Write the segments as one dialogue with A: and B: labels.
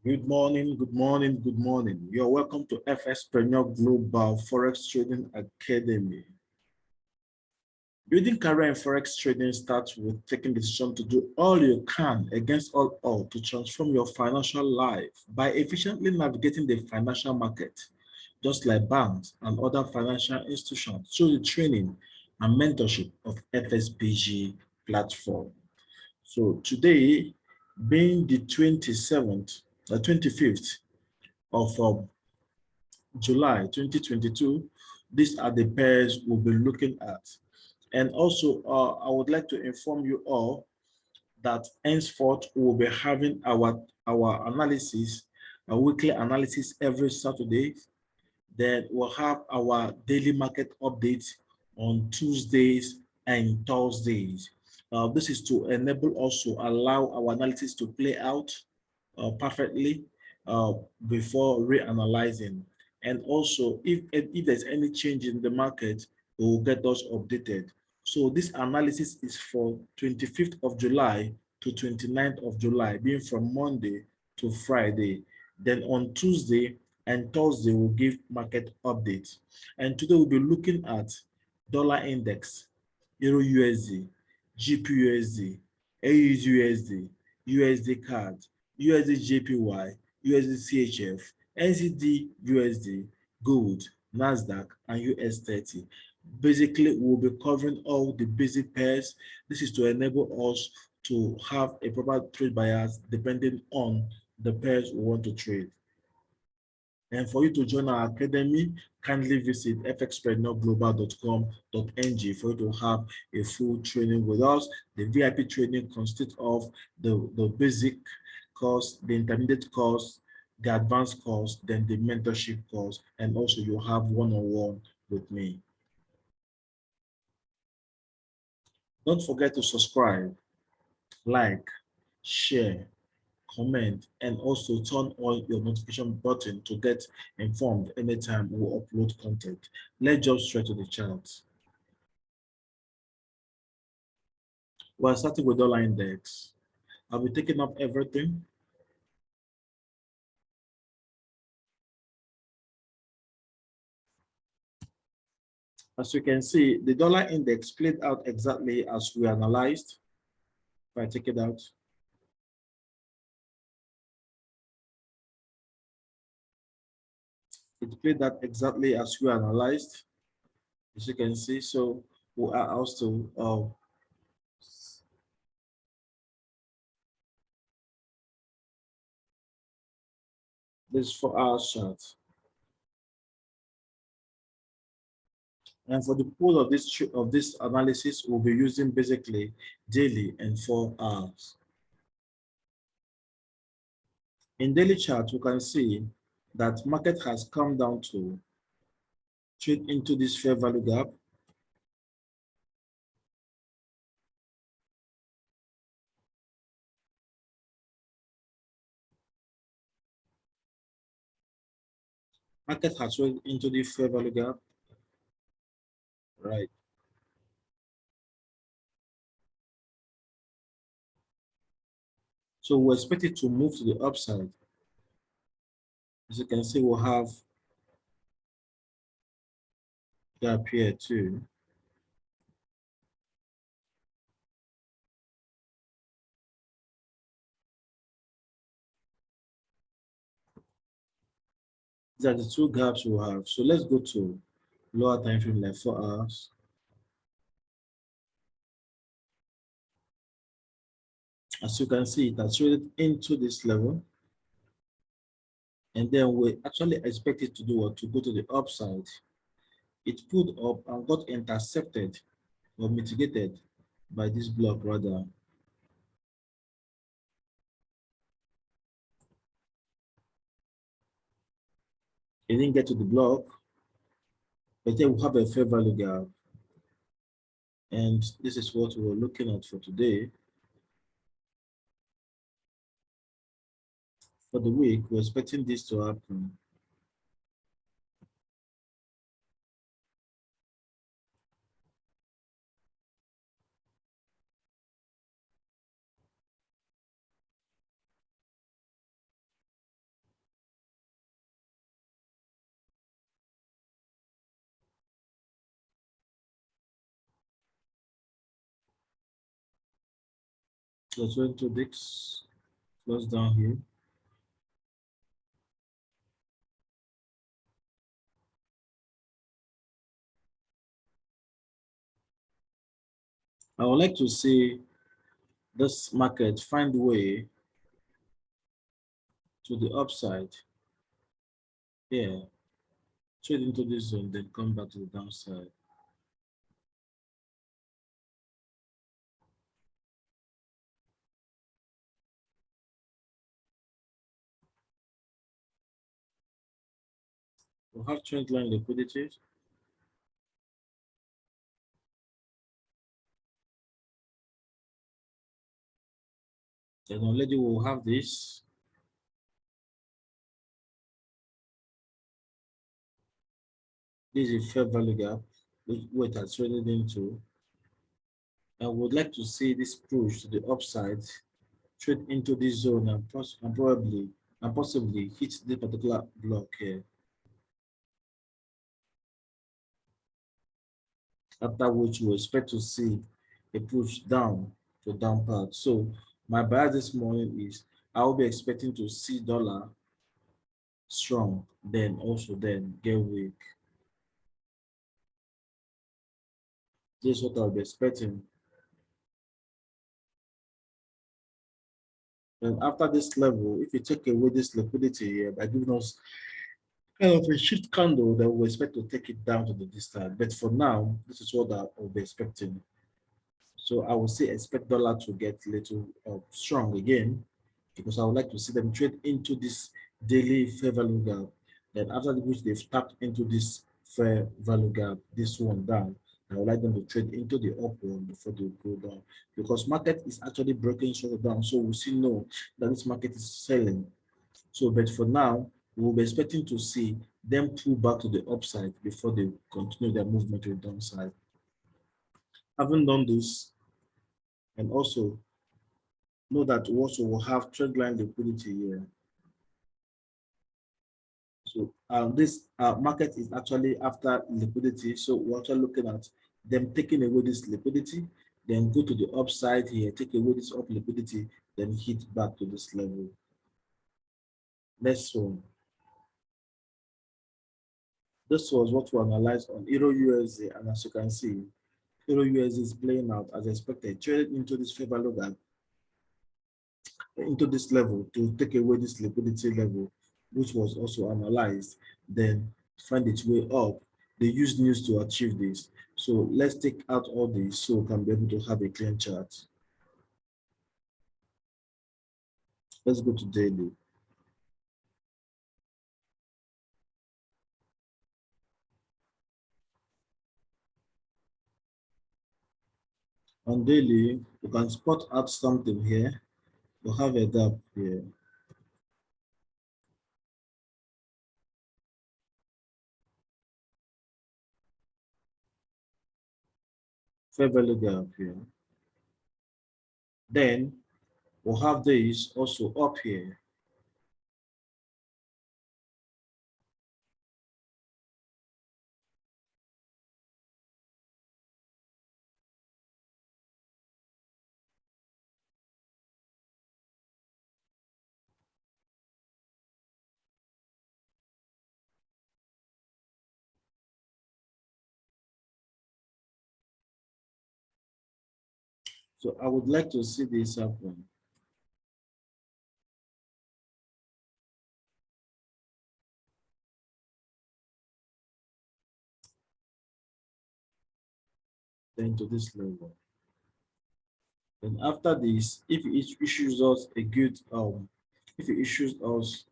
A: Good morning, good morning, good morning. You're welcome to Fxpg Global Forex Trading Academy. Building career in Forex trading starts with taking the decision to do all you can against all odds to transform your financial life by efficiently navigating the financial market, just like banks and other financial institutions through the training and mentorship of Fxpg platform. So today, being the 25th of July 2022, these are the pairs we'll be looking at. And also, I would like to inform you all that henceforth we'll be having our analysis, a weekly analysis every Saturday. Then we'll have our daily market updates on Tuesdays and Thursdays. This is to enable us to allow our analysis to play out perfectly before reanalyzing. And also, if there's any change in the market, it will get us updated. So this analysis is for 25th of July to 29th of July, being from Monday to Friday. Then on Tuesday and Thursday, we'll give market updates. And today we'll be looking at dollar index, EURUSD, GBPUSD, AUDUSD, USDCAD, USDJPY, USDCHF, NZDUSD, gold, Nasdaq, and US30. Basically, we'll be covering all the basic pairs. This is to enable us to have a proper trade bias depending on the pairs we want to trade. And for you to join our academy, kindly visit fxpreneur.global.com.ng for you to have a full training with us. The VIP training consists of the basic course, the intermediate course, the advanced course, then the mentorship course, and also you have one-on-one with me. Don't forget to subscribe, like, share, comment, and also turn on your notification button to get informed anytime we upload content. Let's jump straight to the chart. We're starting with dollar index. I'll be taking up everything. As you can see, the dollar index played out exactly as we analyzed. If I take it out, it played out exactly as we analyzed, as you can see. So we are also this 4-hour chart. And for the pole of this analysis, we'll be using basically daily and 4 hours. In daily chart, we can see that market has come down to trade into this fair value gap. Market has traded into the fair value gap, right? So we expect it to move to the upside. As you can see, we'll have gap here too. These are the two gaps we have. So let's go to lower time frame like 4 hours. As you can see, it has traded into this level. And then we actually expect it to do what? To go to the upside. It pulled up and got intercepted or mitigated by this block rather. It didn't get to the block, but then we have a fair value gap. And this is what we're looking at for today. For the week, we're expecting this to happen. Let's go into this, close down here. I would like to see this market find way to the upside. Yeah, trade into this zone, then come back to the downside. We'll have trend line liquidity. Then already we'll have this. This is a fair value gap, which it has traded into. I would like to see this push to the upside, trade into this zone and probably and possibly hit this particular block here. After which we expect to see a push down to down part. So my bias this morning is I will be expecting to see dollar strong, then also then get weak. This is what I'll be expecting. And after this level, if you take away this liquidity here by giving us kind of a shift candle, then we expect to take it down to the distance. But for now, this is what I will be expecting. So I would say expect dollar to get a little strong again, because I would like to see them trade into this daily fair value gap. Then after which they've tapped into this fair value gap, this one down, I would like them to trade into the upward before they go down, because market is actually breaking short down. So we see no that this market is selling. So, but for now, we'll be expecting to see them pull back to the upside before they continue their movement to the downside. Having done this, and also know that we also will have trend line liquidity here. So this market is actually after liquidity. So we're actually looking at them taking away this liquidity, then go to the upside here, take away this up liquidity, then hit back to this level. Next one. This was what we analyzed on EURUSD, and as you can see, EURUSD is playing out as expected, traded into this fair value gap, into this level to take away this liquidity level, which was also analyzed, then find its way up. They use news to achieve this. So let's take out all this so we can be able to have a clean chart. Let's go to daily. On daily, you can spot out something here. We'll have a gap here. Fair value gap here. Then we'll have this also up here. So I would like to see this happen. Then to this level. Then after this, if it issues us a good if it issues us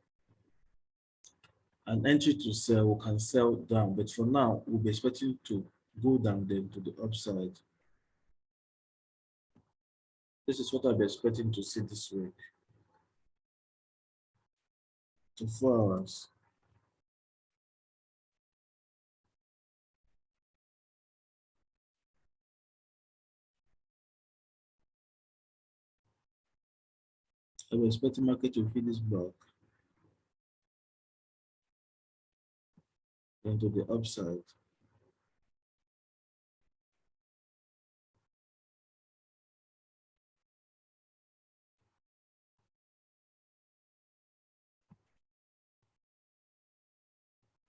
A: an entry to sell, we can sell down. But for now, we'll be expecting to go down then to the upside. This is what I'll be expecting to see this week. To 4 hours. I'm expecting market to hit this block. Then to the upside.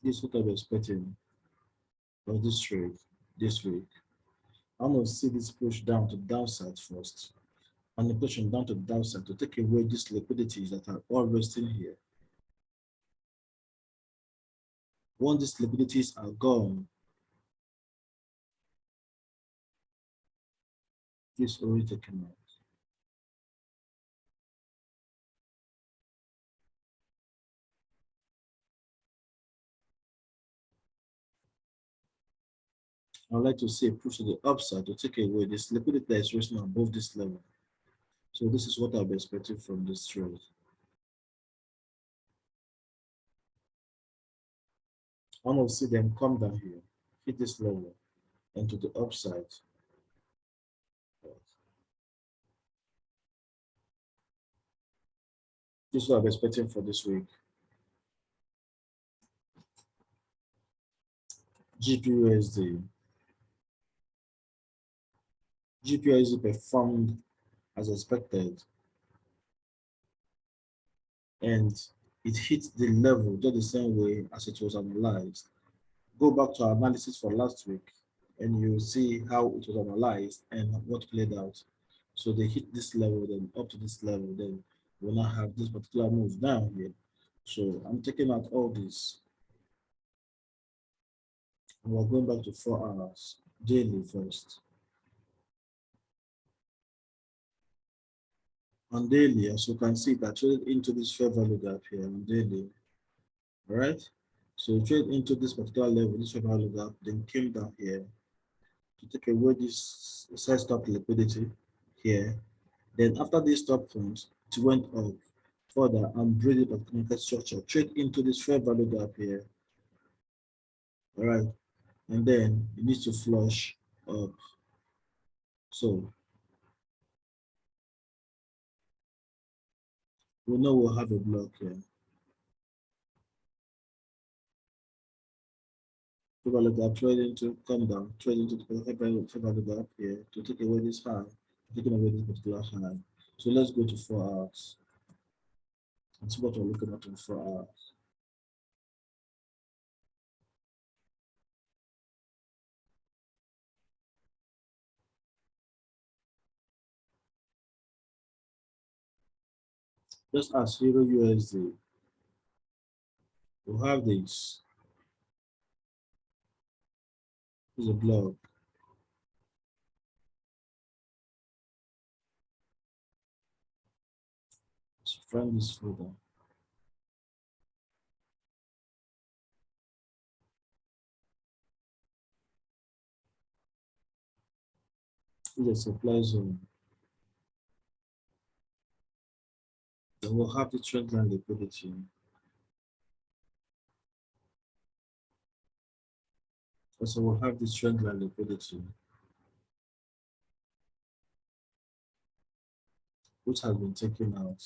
A: This is what I'm expecting for this trade this week. I'm going to see this push down to downside first. And the pushing down to downside to take away these liquidities that are all resting here. Once these liquidities are gone, this already taken out. I'd like to see a push to the upside to take away this liquidity that is resting above this level. So this is what I'll be expecting from this trade. I want to see them come down here, hit this level, and to the upside. This is what I'm expecting for this week. GBPUSD. GBPUSD performed as expected, and it hit the level just the same way as it was analyzed. Go back to our analysis for last week, and you'll see how it was analyzed and what played out. So they hit this level, then up to this level, then we'll not have this particular move down here. So I'm taking out all this. And we're going back to 4 hours daily first. On daily, as you can see, that traded into this fair value gap here on daily. All right. So trade into this particular level, this fair value gap, then came down here to take away this side stop liquidity here. Then after this stop point, it went up further and break the market structure, trade into this fair value gap here. All right. And then it needs to flush up. So we know we'll have a block here. Fair value gap, trading to come down, trading to the fair value gap here to take away this high, taking away this particular high. So let's go to 4 hours and see what we're looking at in 4 hours. Just as EURUSD, we'll have this. This is a block. Let's find this further. This is a supply zone. Then we'll have the trend line liquidity. So we'll have this trend line liquidity, which has been taken out.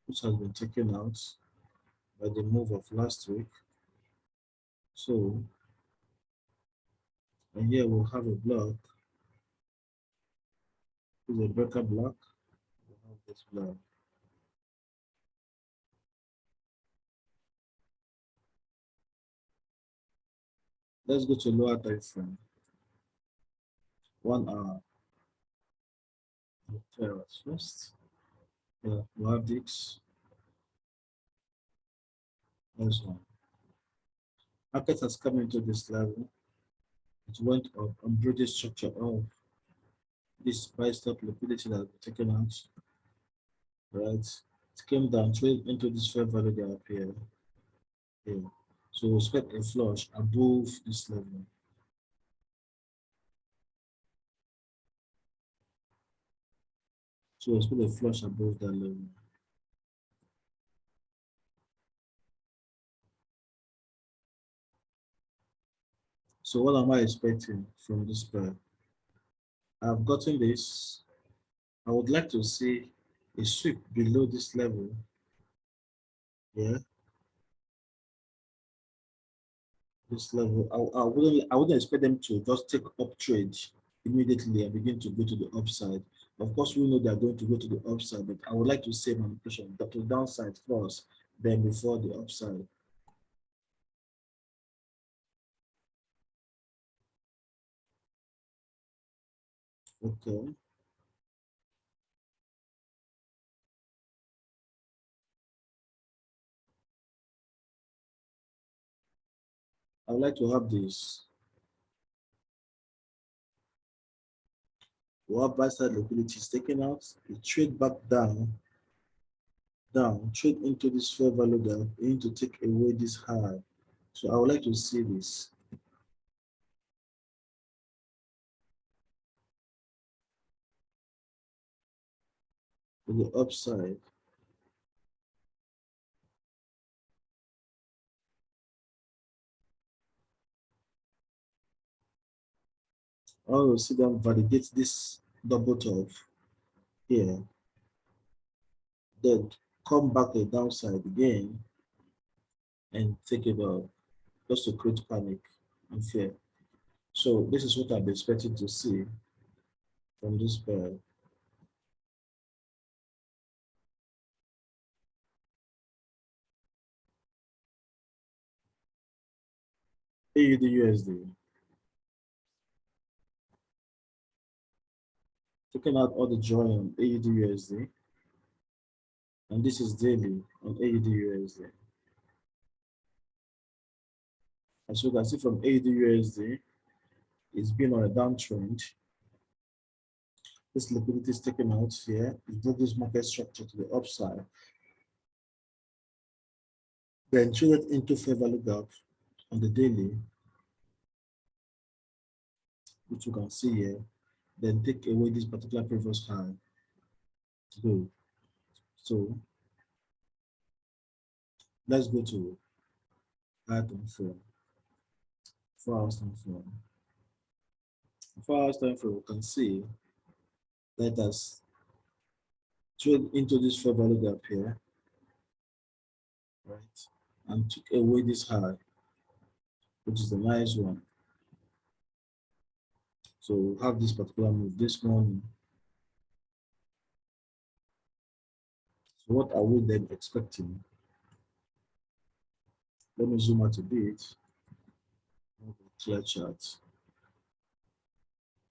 A: Which has been taken out by the move of last week. So, and here we'll have a block. This is a breaker block. We'll have this block. Let's go to lower time frame. 1 hour. First. Yeah, we'll have this. That's one. Market has come into this level. It went up and broke the structure of this buy stop liquidity that was taken out. Right? It came down, trade into this fair value gap here. Here. So we expect a flush above this level. So we expect a flush above that level. So what am I expecting from this pair? I've gotten this. I would like to see a sweep below this level. Yeah. This level. I wouldn't expect them to just take up trade immediately and begin to go to the upside. Of course, we know they are going to go to the upside, but I would like to see manipulation to the downside first then before the upside. Okay. I would like to have this. We have buy side liquidity is taken out, we trade back down, trade into this fair value gap, we need to take away this high. So I would like to see this. To the upside. I want to see them validate this double top here, then come back the downside again and take it out just to create panic and fear. So this is what I'm expecting to see from this pair. AUDUSD. Taking out all the joy on AUDUSD. And this is daily on AUDUSD. As you can see from AUDUSD, it's been on a downtrend. This liquidity is taken out here. It broke this market structure to the upside. Then traded into fair value gap on the daily, which you can see here. Then take away this particular previous high. Good. So let's go to high time frame. 4 hours time frame. 4 hours time frame, you can see that has traded into this fair value gap here, right? And took away this high, which is a nice one. So we have this particular move this morning. So what are we then expecting? Let me zoom out a bit. Clear chart.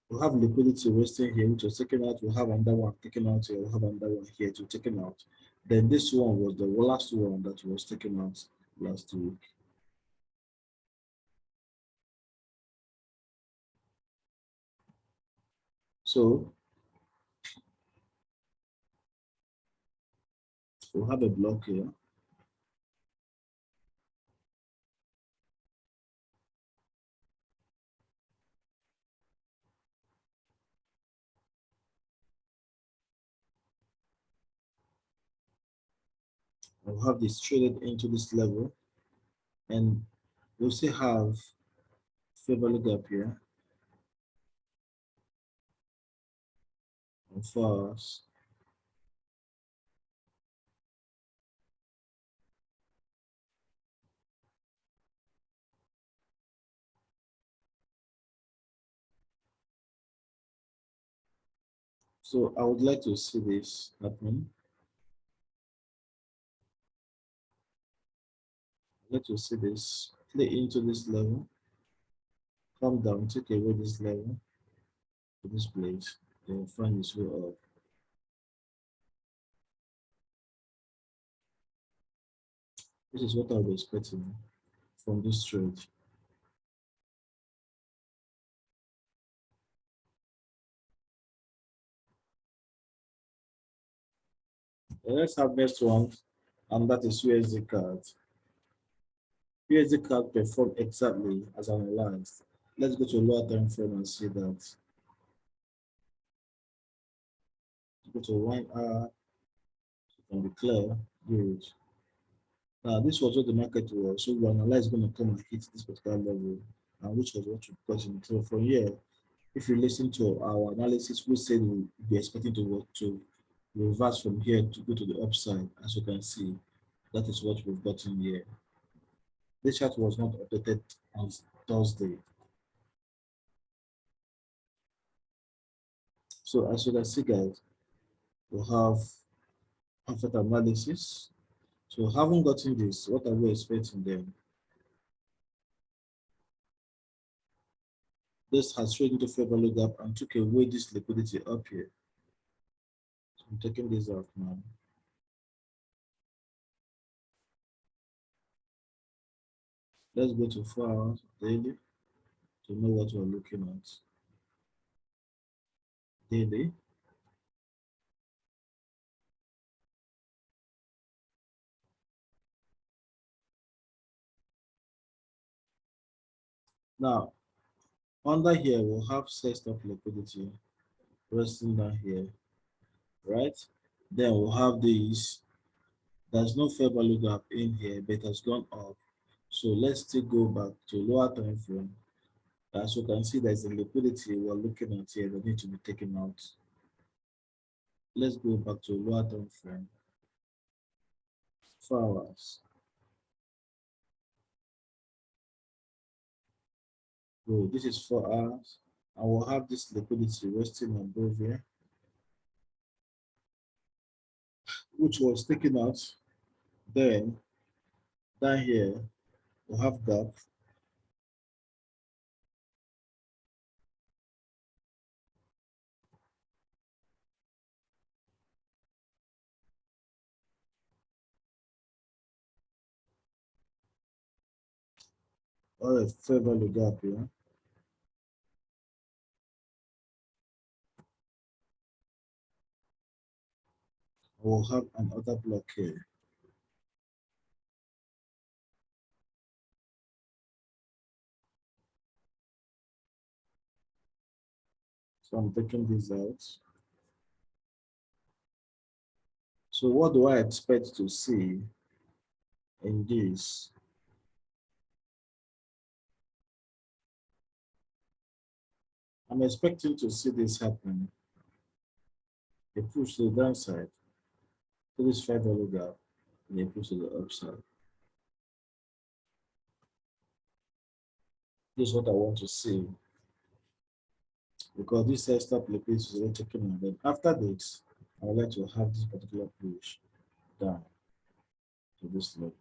A: We have liquidity resting here, which was taken out. We have another one taken out here. We have another one here to taken out. Then this one was the last one that was taken out last week. So we'll have a block here. We'll have this traded into this level, and we'll still have fair value gap here. And first, so I would like to see this happening. I'd like to see this play into this level, come down, take away this level to this place, then find its way up. This is what I was expecting from this trade. Let's have next one, and that is USDCAD. USDCAD performed exactly as analyzed. Let's go to a lower time frame and see that. Go to 1 hour, it can be clear. Good. Now, this was what the market was. So we analyze going to come and hit this particular level, and which was what we got in. So from here, if you listen to our analysis, we said we'll be expecting to work to reverse from here to go to the upside. As you can see, that is what we've gotten here. This chart was not updated on Thursday. So as you can see, guys, we have perfect analysis. So having gotten this, what are we expecting then? This has traded into fair value gap and took away this liquidity up here. So I'm taking this out now. Let's go to 4 hours daily to know what we're looking at. Daily. Now, under here, we'll have set stop liquidity resting down here, right? Then we'll have this. There's no fair value gap in here, but it has gone up. So let's still go back to lower time frame. As you can see, there's a liquidity we're looking at here that need to be taken out. Let's go back to lower time frame. 4 hours. So this is 4 hours. I will have this liquidity resting above here, which was taken out. Then down here, we'll have gap. Or a fair value gap here. I will have another block here. So I'm taking this out. So what do I expect to see in this? I'm expecting to see this happen. A push to the downside, to this fair value gap, and a push to the upside. This is what I want to see, because this set stop liquidity is already taken on. Then after this, I would like to have this particular push down to this level.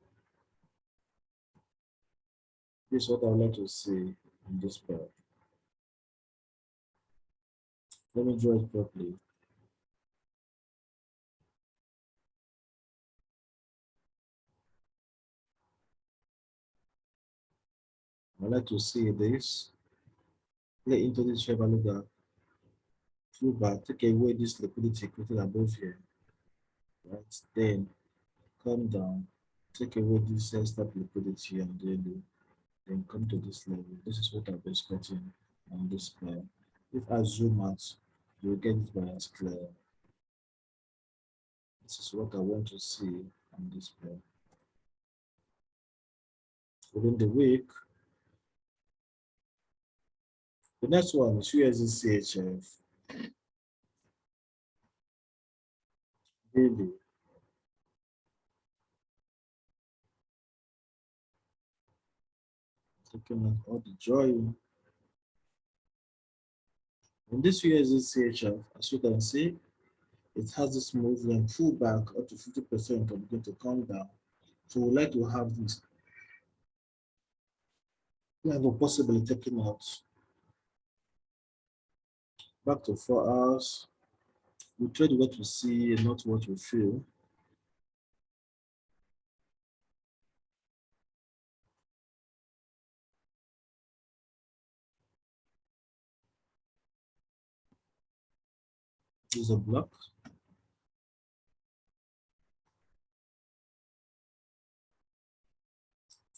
A: This is what I would like to see in this pair. Let me draw it properly. I would like to see this play into this fair value gap, pull back, take away this liquidity created above here, right? Then come down, take away this stop liquidity and then come to this level. This is what I'm expecting on this pair. If I zoom out, you'll get it by as clear. This is what I want to see on this pair. Within the week, the next one is USDCHF daily. Taking out all the joy. In this USDCHF, as you can see, it has this movement pull back up to 50% and begin to come down. So we like to have this level possibly taken out. Back to 4 hours. We trade what we see and not what we feel. Use a block.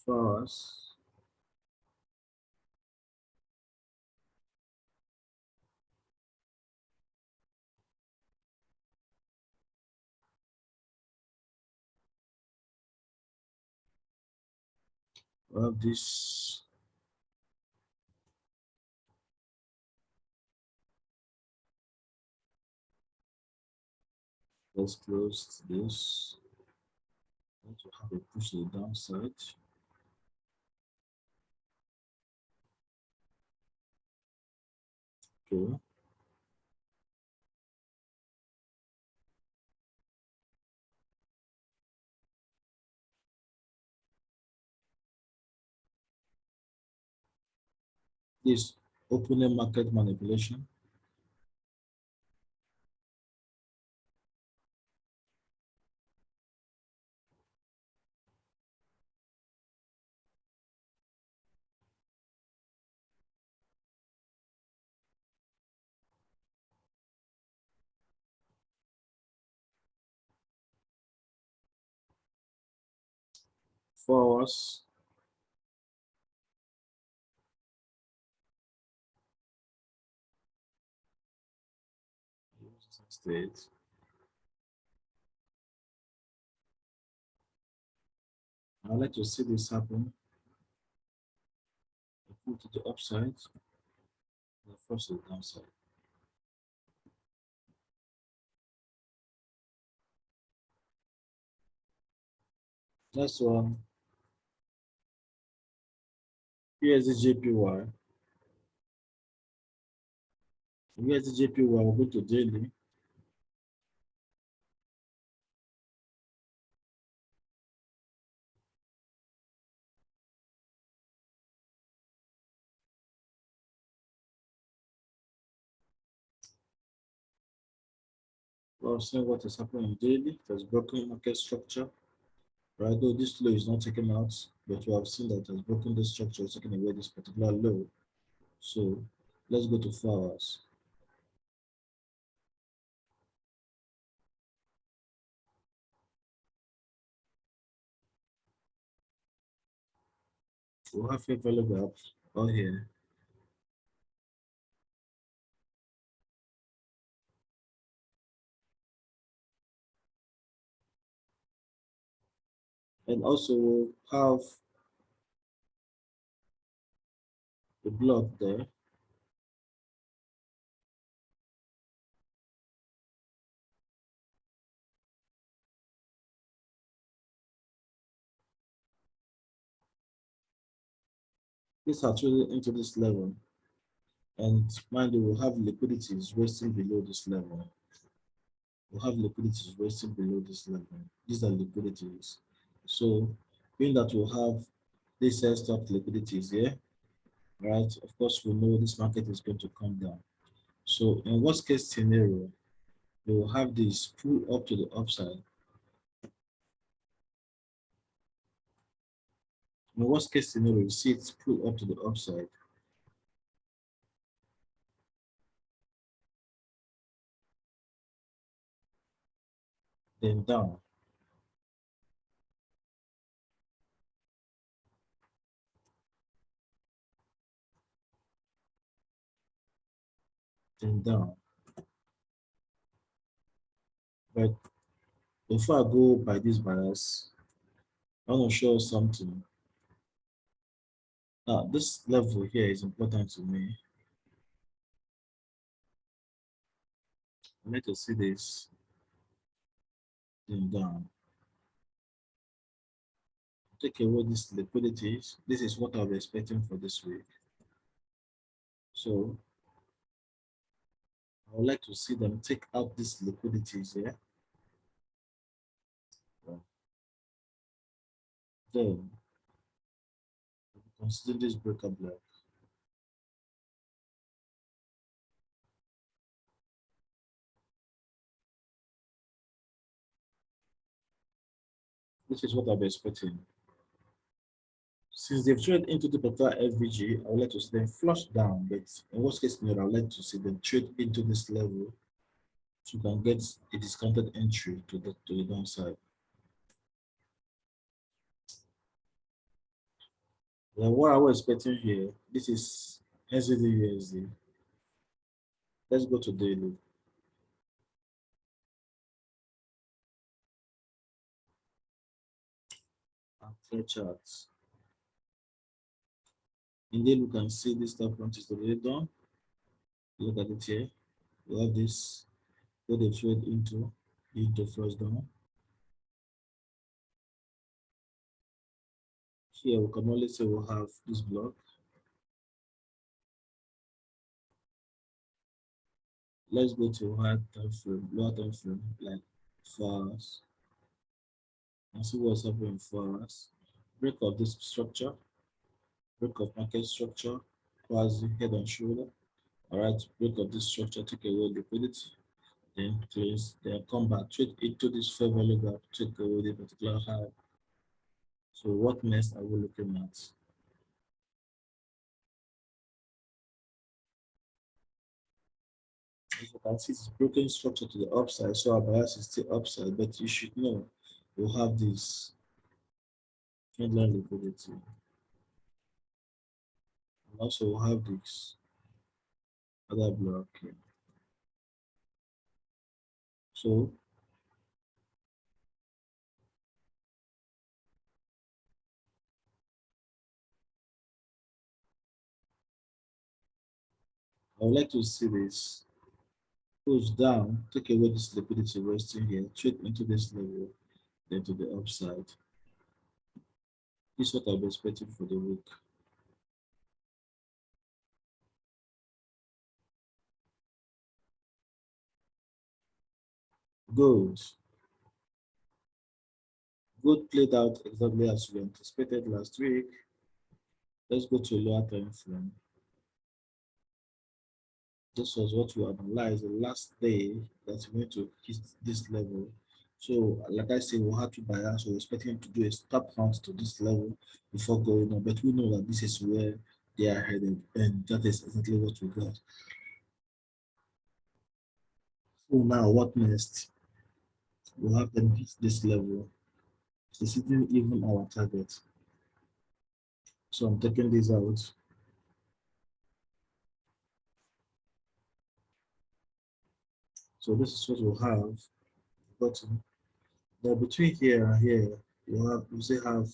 A: 4 hours. We have this. Let's close this. Want to have a push to the downside. Okay. This opening market manipulation. Forwards. State. I'd like to see this happen. Put to the upside. The first to the downside. Next one. USDJPY. USDJPY will go to daily. We're seeing what is happening daily. There's broken market structure. Right, though this low is not taken out, but we have seen that it has broken this structure, it's taking away this particular low. So let's go to 4 hours. We'll have a value gap out here. And also we'll have the block there. This are trading into this level. And mind you, we'll have liquidities resting below this level. We'll have liquidities resting below this level. These are liquidities. So being that we'll have this stock liquidities here, right? Of course, we know this market is going to come down. So in worst case scenario, we will have this pull up to the upside. In worst case scenario, you see it pull up to the upside. Then down. Then down. But before I go by this bias, I want to show something. Now, this level here is important to me. I need to see this. Then down. Take away this liquidities. This is what I'll be expecting for this week. So I would like to see them take out these liquidities here. Then consider this breaker block. This is what I'll be expecting. Since they've traded into the particular FVG, I would like to see them flush down, but in worst case scenario, I would like to see them trade into this level so you can get a discounted entry to the downside. Then what I was expecting here, this is NZDUSD. Let's go to daily. And clear charts. Indeed, we can see this stop launch is already done. Look at it here. We have this what they trade into first down. Here we can only say we'll have this block. Let's go to higher time frame, lower time frame, like 4 hours, and see what's happening in 4 hours. Break of this structure, break of market structure, quasi head and shoulder. All right, break of this structure, take away liquidity, then close, then come back, trade into this fair value gap, take away the particular high. So what next are we looking at? As you can see, it's broken structure to the upside, so our bias is still upside, but you should know we'll have this trendline liquidity. And also we'll have this other block here. So I would like to see this push down, take away this liquidity resting here, trade into this level, then to the upside. This is what I'm expecting for the week. Gold. Gold played out exactly as we anticipated last week. Let's go to a lower time frame. This was what we analyzed the last day that we're going to hit this level. So, like I said, we'll have to bias. We're expecting to do a stop count to this level before going on, but we know that this is where they are headed, and that is exactly what we got. So now, what next? We'll have them hit this level. It's hitting even our target. So I'm taking this out. So this is what we'll have bottom. Now between here and here, we still have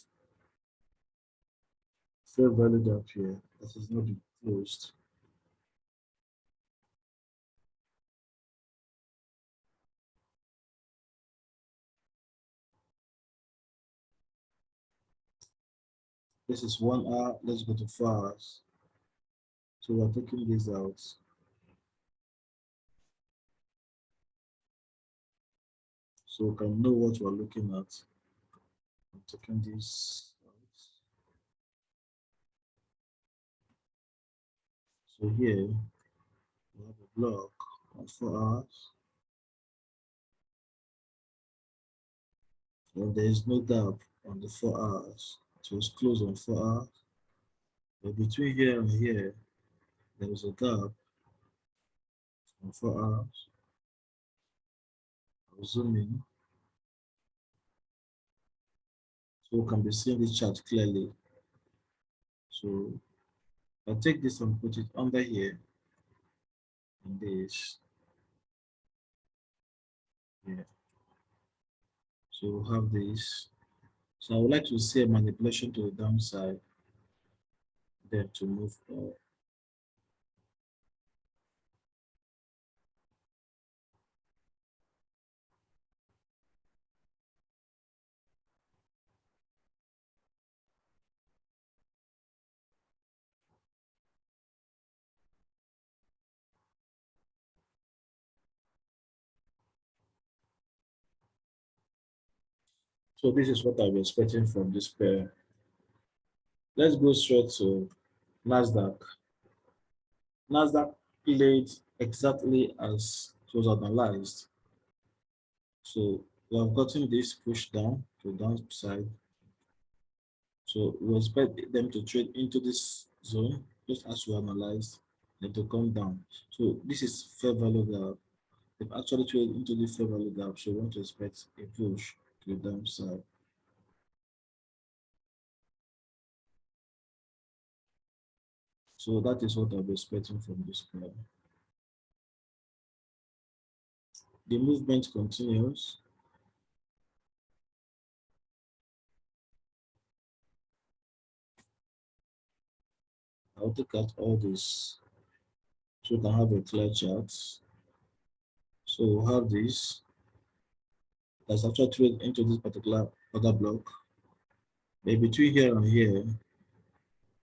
A: fair value gap here that is not been closed. This is 1 hour. Let's go to 4 hours. So we're taking this out. So we can know what we're looking at. I'm taking this out. So here we have a block on 4 hours. And there is no gap on the 4 hours. So it's closed on 4 hours. But between here and here, there is a gap on 4 hours. I'll zoom in so we can be seeing this chart clearly. So I'll take this and put it under here in this. Yeah. So we'll have this. So I would like to see a manipulation to the downside, then to move up. So this is what I'm expecting from this pair. Let's go straight to Nasdaq. Nasdaq played exactly as it was analyzed. So we have gotten this push down to downside. So we expect them to trade into this zone, just as we analyzed, and to come down. So this is fair value gap. They've actually traded into the fair value gap, so we want to expect a push to the downside. So that is what I'll be expecting from this pair. The movement continues. I'll take out all this so we can have a clear chart. So we'll have this that's actually trade into this particular other block. But between here and here,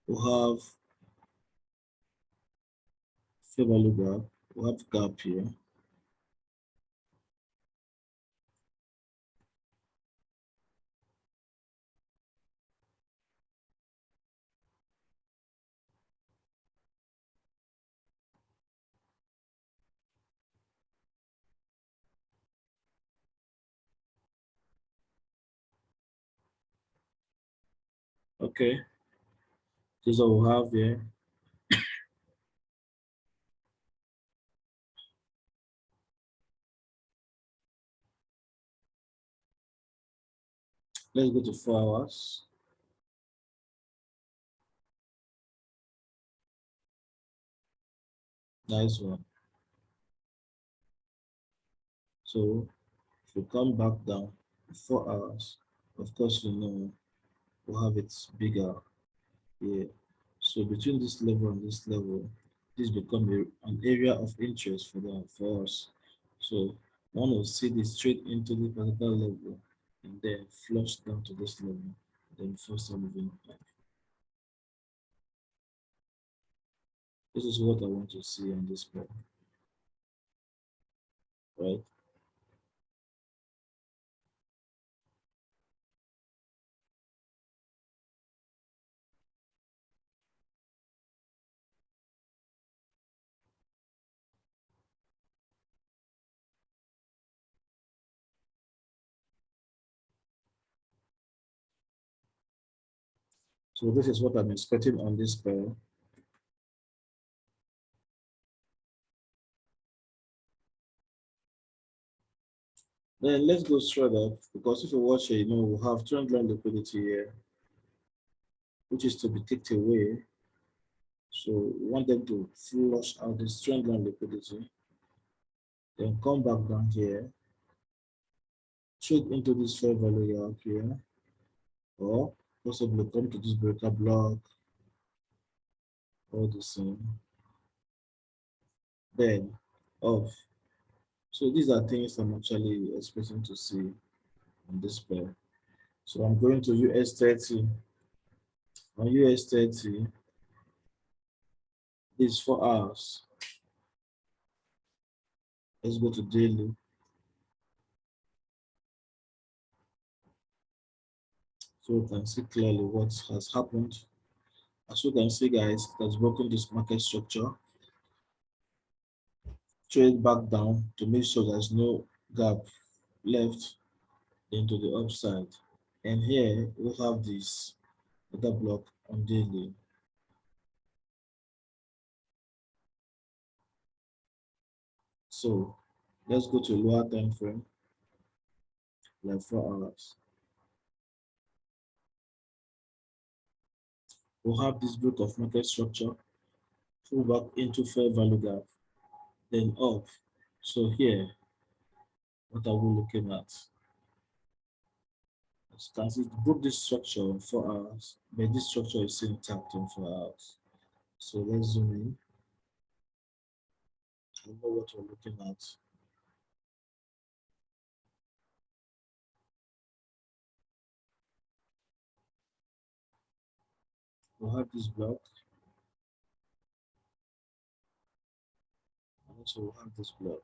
A: we'll have fair value gap. We'll have gap here. Okay, this is what we have here. Let's go to 4 hours. Nice one. So if we come back down 4 hours, of course, we'll have it bigger here. So between this level and this level, this become an area of interest for us. So one will see this straight into the particular level and then flush down to this level, then first time moving up. This is what I want to see on this part, right? So this is what I'm expecting on this pair. Then let's go straight up, because if you watch it, we'll have trend line liquidity here, which is to be kicked away. So we want them to flush out this trend line liquidity, then come back down here, trade into this fair value gap here, or possibly come to this breaker block, all the same, then off. So these are things I'm actually expecting to see on this pair. So I'm going to US30. On US30, this 4 hours. Let's go to daily. So we can see clearly what has happened. As you can see, guys, it has broken this market structure. Trade back down to make sure there's no gap left into the upside. And here we have this other block on daily. So let's go to a lower time frame, like 4 hours. We'll have this break of market structure, pull back into fair value gap, then up. So here, what are we looking at? As you can see, it broke this structure in 4 hours, but this structure is still intact in 4 hours. So let's zoom in. I know what we're looking at. We'll have this block, and also we'll have this block.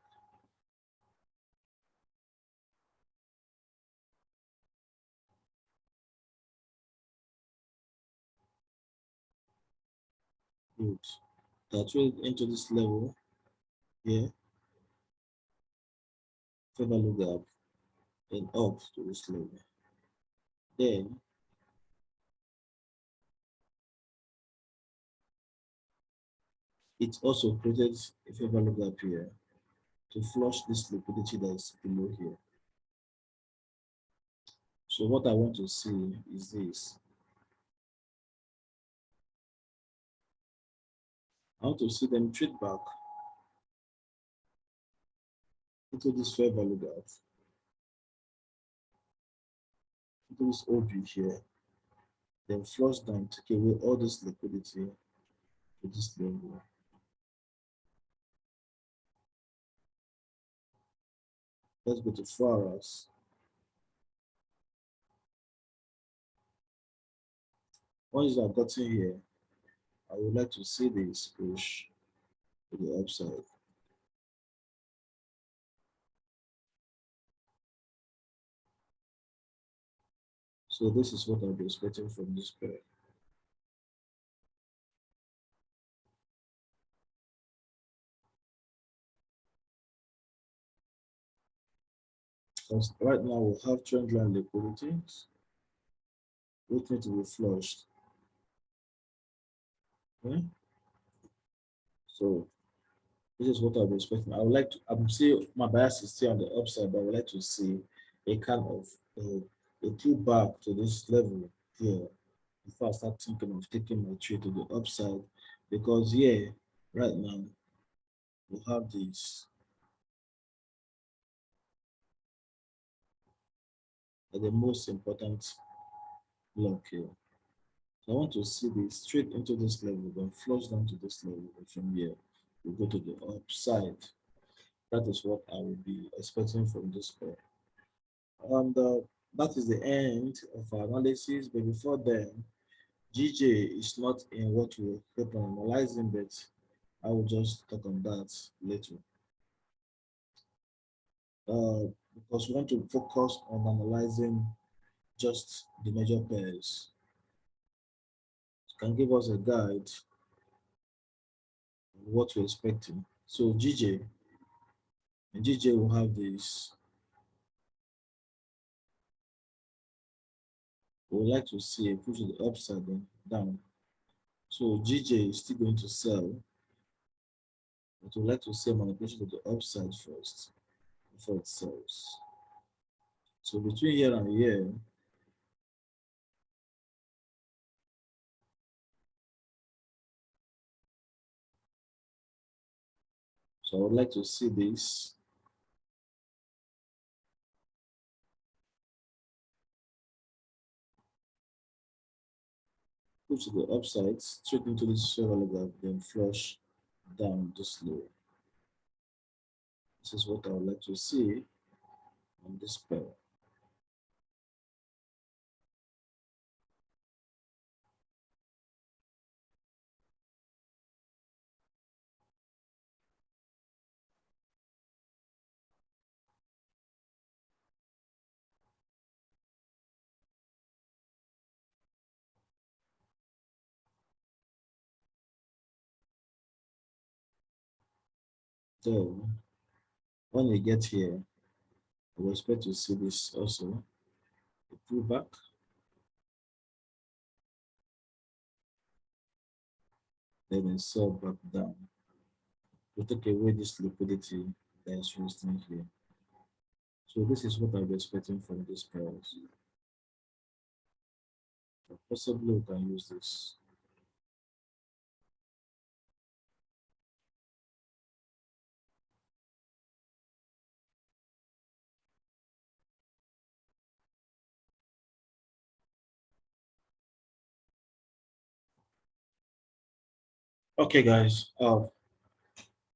A: Good. That will into this level here, fair value gap, and up to this level. Then it also created a fair value gap here to flush this liquidity that is below here. So what I want to see is this. I want to see them trade back into this fair value gap, into this OB here, then flush down, take away all this liquidity to this level. Let's go to 4 hours. Once you have gotten here, I would like to see this push to the upside. So this is what I'll be expecting from this pair. Because right now we have trend line liquidity. which need to be flushed. Okay? So this is what I'll be expecting. I would like to, I'm seeing my bias is still on the upside, but I would like to see a kind of a pullback to this level here before I start thinking of taking my trade to the upside, because here, right now, we have this the most important block here. So I want to see this straight into this level, then flush down to this level, and from here, we go to the upside. That is what I will be expecting from this pair. And that is the end of our analysis. But before then, GJ is not in what we're analyzing, but I will just talk on that later. Because we want to focus on analyzing just the major pairs. It can give us a guide on what we're expecting. So GJ will have this. We would like to see a push to the upside and down. So GJ is still going to sell, but we'd like to see a manipulation to the upside first before it sells. So between here and here, so I would like to see this. Push to the upside, straight into this level gap, then flush down this low. This is what I would like to see on this pair. Then, when we get here, we expect to see this also, a pullback. Then a sell back down to take away this liquidity that is resting here. So this is what I'll be expecting from this pairs. So possibly we can use this. Okay, guys.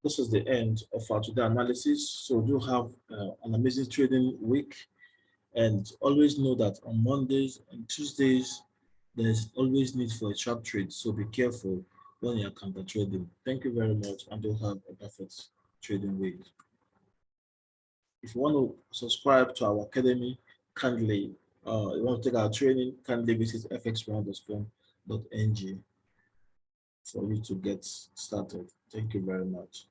A: This is the end of our today analysis. So do have an amazing trading week, and always know that on Mondays and Tuesdays, there's always need for a sharp trade. So be careful when you're counter trading. Thank you very much, and do have a perfect trading week. If you want to subscribe to our academy, kindly, you want to take our training, kindly visit fxpg.ng for you to get started. Thank you very much.